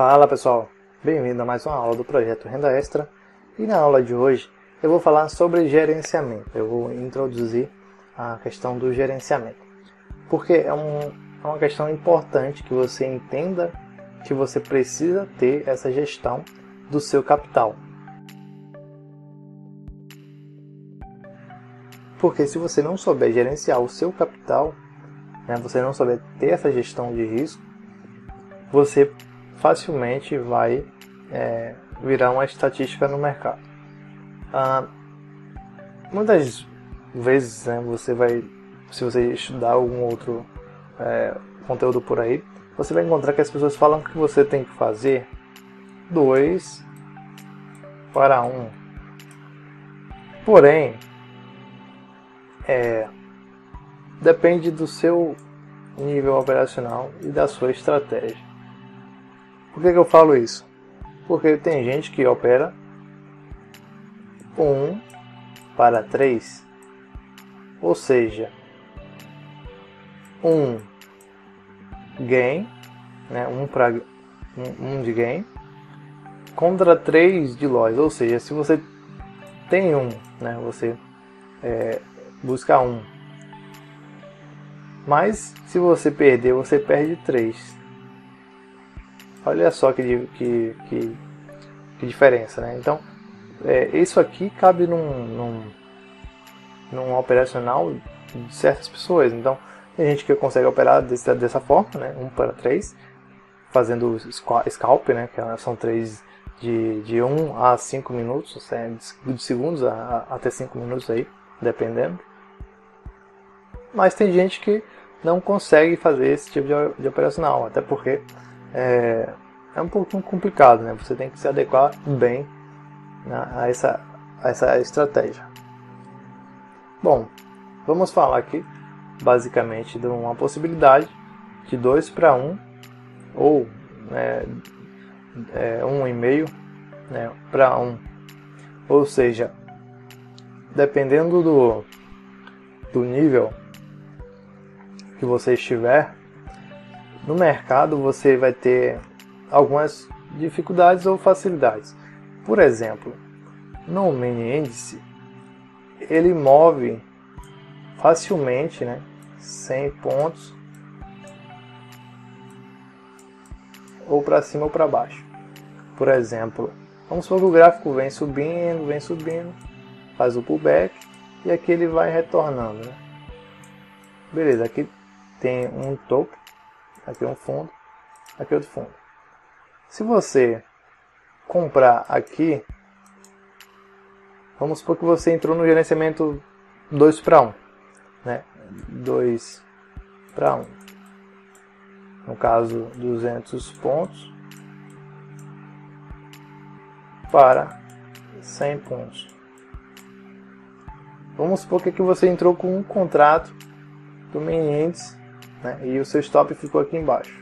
Fala pessoal, bem-vindo a mais uma aula do projeto Renda Extra. E na aula de hoje eu vou falar sobre gerenciamento. Eu vou introduzir a questão do gerenciamento, porque é uma questão importante que você entenda que você precisa ter essa gestão do seu capital. Porque se você não souber gerenciar o seu capital, você não souber ter essa gestão de risco, você facilmente vai virar uma estatística no mercado. Muitas vezes, se você estudar algum outro conteúdo por aí, você vai encontrar que as pessoas falam que você tem que fazer 2 para 1. Porém, depende do seu nível operacional e da sua estratégia. Por que eu falo isso? Porque tem gente que opera 1 para 3, ou seja, 1 gain, 1 de gain, contra 3 de loss, ou seja, se você tem 1, você busca 1, mas se você perder, você perde 3. Olha só que diferença, Então, isso aqui cabe num operacional de certas pessoas. Então, tem gente que consegue operar dessa forma, 1 para 3, fazendo scalp, que são trades de 1 a 5 minutos, de segundos até 5 minutos aí, dependendo. Mas tem gente que não consegue fazer esse tipo de operacional, até porque é um pouquinho complicado, Você tem que se adequar bem a essa estratégia. Bom, vamos falar aqui basicamente de uma possibilidade de 2 para 1 ou 1,5 para 1. Ou seja, dependendo do nível que você estiver no mercado, você vai ter algumas dificuldades ou facilidades. Por exemplo, no mini índice, ele move facilmente 100 pontos ou para cima ou para baixo. Por exemplo, vamos supor que o gráfico vem subindo, faz o pullback e aqui ele vai retornando. Beleza, aqui tem um topo, aqui um fundo, aqui outro fundo. Se você comprar aqui, vamos supor que você entrou no gerenciamento 2 para 1, 2 para 1. No caso, 200 pontos para 100 pontos. Vamos supor que você entrou com um contrato do mini índice, e o seu stop ficou aqui embaixo.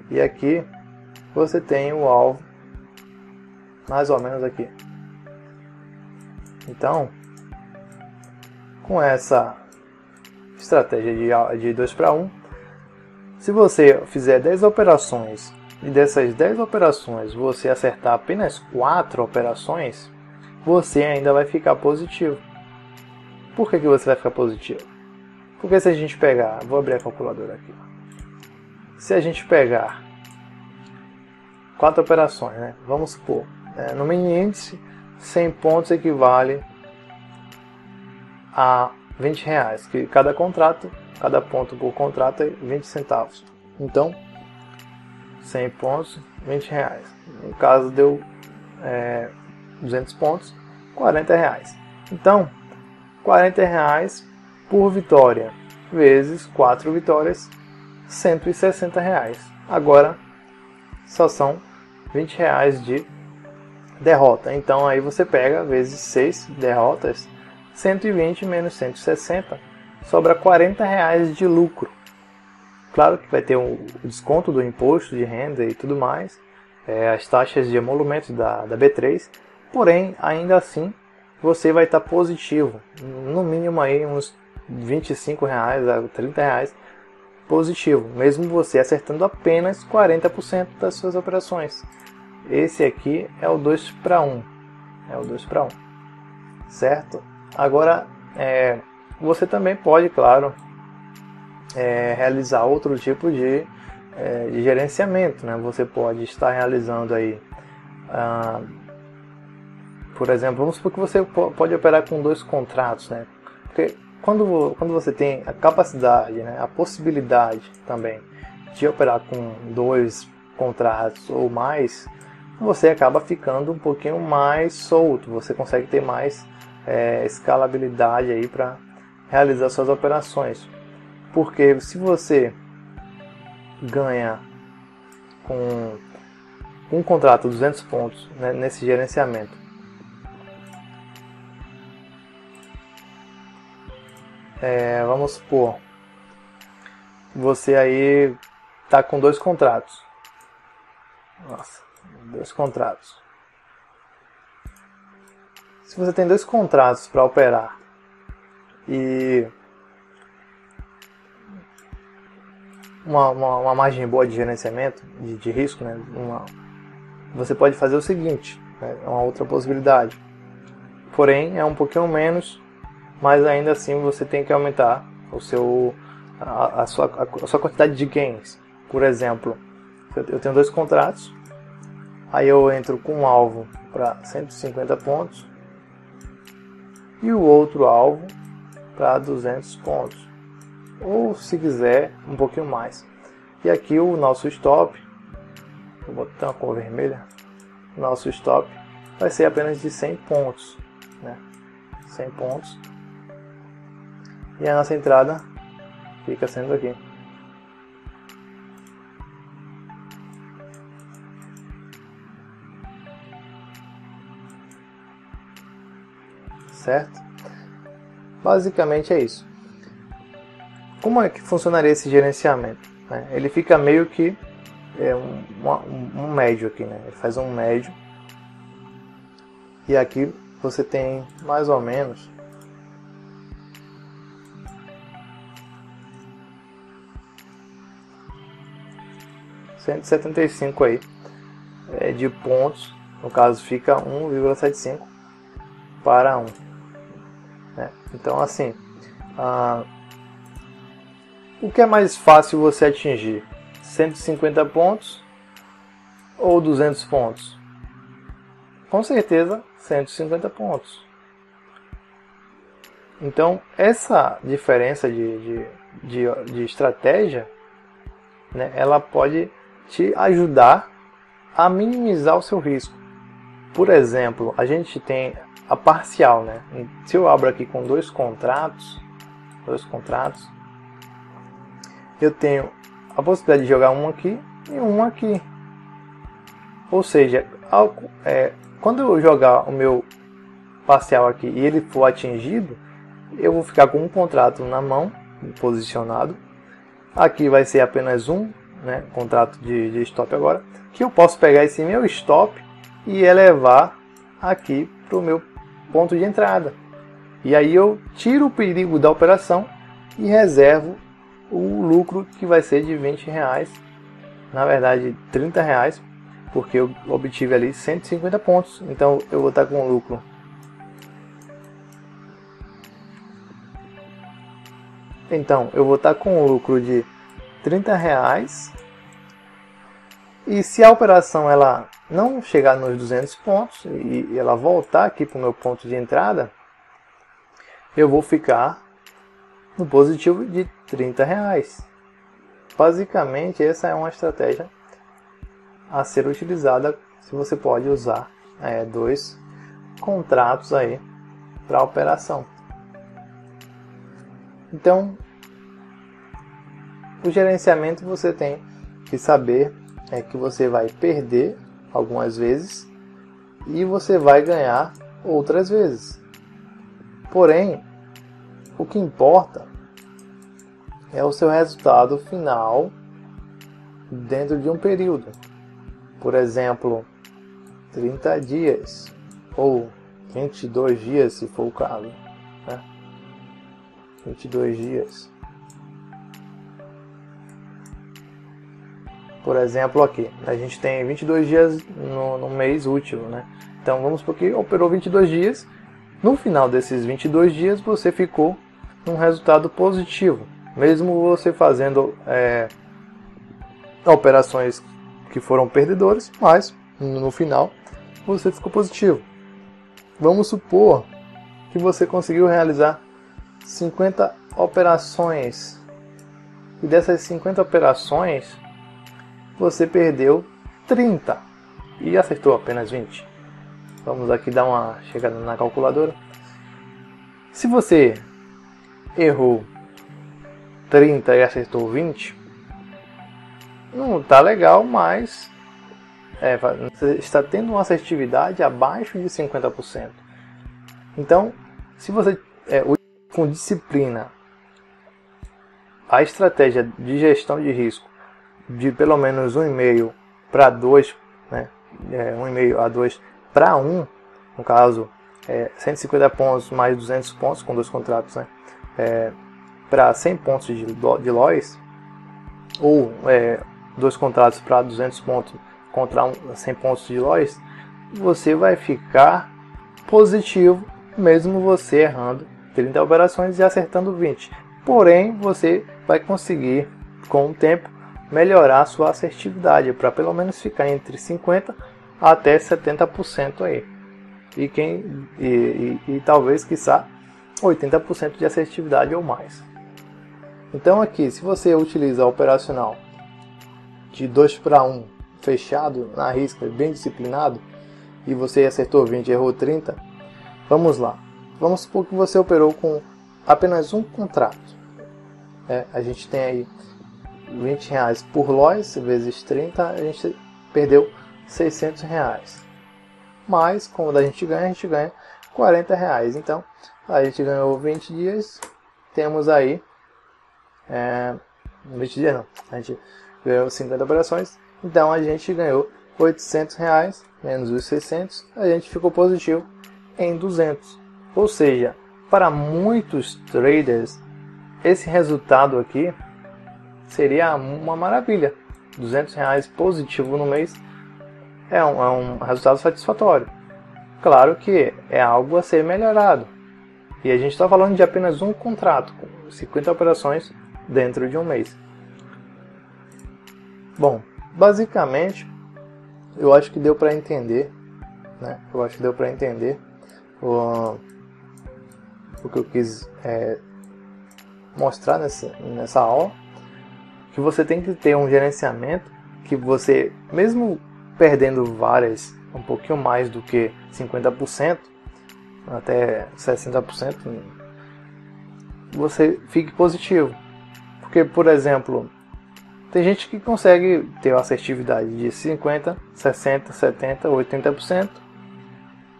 E aqui você tem o alvo mais ou menos aqui. Então, com essa estratégia de 2 para 1, se você fizer 10 operações e dessas 10 operações você acertar apenas 4 operações, você ainda vai ficar positivo. Por que você vai ficar positivo? Porque se a gente pegar, vou abrir a calculadora aqui. Se a gente pegar 4 operações, vamos supor, no mini índice, 100 pontos equivale a R$20, que cada ponto por contrato é 20 centavos. Então, 100 pontos, R$20. No caso, deu 200 pontos, R$40. Então, R$40 por vitória, vezes 4 vitórias, R$160. Agora, só são R$20 de derrota. Então, aí você pega, vezes 6 derrotas, 120 menos 160, sobra R$40 de lucro. Claro que vai ter o desconto do imposto de renda e tudo mais, as taxas de emolumentos da B3, porém, ainda assim, você vai estar positivo, no mínimo aí uns R$25 a R$30 positivo, mesmo você acertando apenas 40% das suas operações. Esse aqui é o 2 para 1. É o 2 para 1. Certo? Agora, você também pode, claro, realizar outro tipo de gerenciamento, né? Você pode estar realizando aí, por exemplo, vamos supor que você pode operar com 2 contratos, né? Porque quando você tem a capacidade, né, a possibilidade também de operar com 2 contratos ou mais, você acaba ficando um pouquinho mais solto, você consegue ter mais escalabilidade aí para realizar suas operações. Porque se você ganha com um contrato 200 pontos, né, nesse gerenciamento, vamos supor, você aí tá com 2 contratos. Nossa, 2 contratos. Se você tem 2 contratos para operar e uma margem boa de gerenciamento, de risco, né, você pode fazer o seguinte, né, é uma outra possibilidade. Porém, é um pouquinho menos, mas ainda assim você tem que aumentar a sua quantidade de gains. Por exemplo, eu tenho 2 contratos, aí eu entro com um alvo para 150 pontos e o outro alvo para 200 pontos, ou se quiser um pouquinho mais. E aqui o nosso stop, vou botar uma cor vermelha, o nosso stop vai ser apenas de 100 pontos, né? 100 pontos, e a nossa entrada fica sendo aqui. Certo? Basicamente é isso. Como é que funcionaria esse gerenciamento? Ele fica meio que um médio aqui, né? Ele faz um médio. E aqui você tem mais ou menos R$175 aí de pontos. No caso fica 1,75 para 1. Né? Então assim, o que é mais fácil você atingir? 150 pontos ou 200 pontos? Com certeza 150 pontos. Então essa diferença de estratégia, né, ela pode te ajudar a minimizar o seu risco. Por exemplo, a gente tem a parcial, né? Se eu abro aqui com 2 contratos, eu tenho a possibilidade de jogar um aqui e um aqui. Ou seja, quando eu jogar o meu parcial aqui e ele for atingido, eu vou ficar com um contrato na mão, posicionado. Aqui vai ser apenas um, né, contrato de stop agora, que eu posso pegar esse meu stop e elevar aqui para o meu ponto de entrada. E aí eu tiro o perigo da operação e reservo o lucro, que vai ser de R$20, na verdade R$30, porque eu obtive ali 150 pontos. Então eu vou estar com um lucro de R$30. E se a operação ela não chegar nos 200 pontos e ela voltar aqui para o meu ponto de entrada, eu vou ficar no positivo de R$30. Basicamente, essa é uma estratégia a ser utilizada se você pode usar 2 contratos aí para a operação. Então, o gerenciamento você tem que saber que você vai perder algumas vezes e você vai ganhar outras vezes. Porém, o que importa é o seu resultado final dentro de um período. Por exemplo, 30 dias ou 22 dias, se for o caso, né? 22 dias. Por exemplo, aqui, a gente tem 22 dias no mês útil, né? Então, vamos supor que operou 22 dias. No final desses 22 dias, você ficou num resultado positivo. Mesmo você fazendo operações que foram perdedoras, mas no final você ficou positivo. Vamos supor que você conseguiu realizar 50 operações. E dessas 50 operações, você perdeu 30 e acertou apenas 20. Vamos aqui dar uma chegada na calculadora. Se você errou 30 e acertou 20, não está legal, mas você está tendo uma assertividade abaixo de 50%. Então, se você com disciplina a estratégia de gestão de risco de pelo menos 1,5 para 2, né? 1,5 a 2 para 1, no caso 150 pontos mais 200 pontos com 2 contratos, né? Para 100 pontos de LOIs, ou 2 contratos para 200 pontos contra 100 pontos de LOIs, você vai ficar positivo mesmo você errando 30 operações e acertando 20. Porém, você vai conseguir com o tempo melhorar a sua assertividade para pelo menos ficar entre 50% até 70% aí. E talvez, quiçá, 80% de assertividade ou mais. Então aqui, se você utiliza a operacional de 2 para 1, fechado, na risca, bem disciplinado, e você acertou 20 e errou 30, vamos lá. Vamos supor que você operou com apenas um contrato. A gente tem aí R$20 por LOIs, vezes 30, a gente perdeu R$600. Mas, como a gente ganha R$40. Então, a gente ganhou 20 dias, temos aí... 20 dias não, a gente ganhou 50 operações, então a gente ganhou R$800, menos os 600, a gente ficou positivo em 200. Ou seja, para muitos traders, esse resultado aqui seria uma maravilha. R$200 positivo no mês é um resultado satisfatório. Claro que é algo a ser melhorado. E a gente está falando de apenas um contrato, com 50 operações dentro de um mês. Bom, basicamente, eu acho que deu para entender, né? Eu acho que deu para entender o que eu quis mostrar nessa aula. Que você tem que ter um gerenciamento que você, mesmo perdendo várias, um pouquinho mais do que 50%, até 60%, você fique positivo. Porque, por exemplo, tem gente que consegue ter uma assertividade de 50%, 60%, 70%, 80%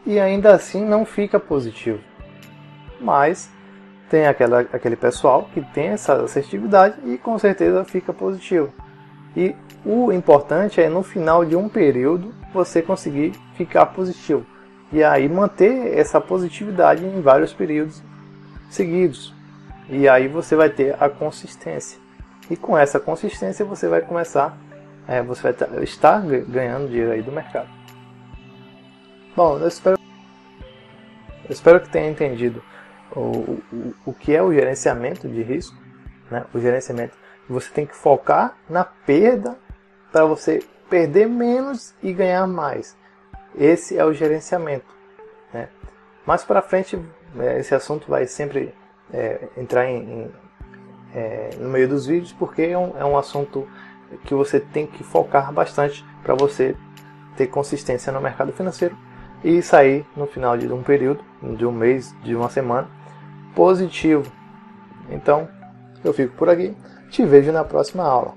e ainda assim não fica positivo. Mas tem aquele pessoal que tem essa assertividade e com certeza fica positivo. E o importante é no final de um período você conseguir ficar positivo. E aí manter essa positividade em vários períodos seguidos. E aí você vai ter a consistência. E com essa consistência você vai começar, você vai estar ganhando dinheiro aí do mercado. Bom, eu espero que tenha entendido o que é o gerenciamento de risco, né? O gerenciamento, você tem que focar na perda para você perder menos e ganhar mais. Esse é o gerenciamento, né? Mais para frente, esse assunto vai sempre entrar no meio dos vídeos, porque é um assunto que você tem que focar bastante para você ter consistência no mercado financeiro e sair no final de um período, de um mês, de uma semana, positivo. Então, eu fico por aqui. Te vejo na próxima aula.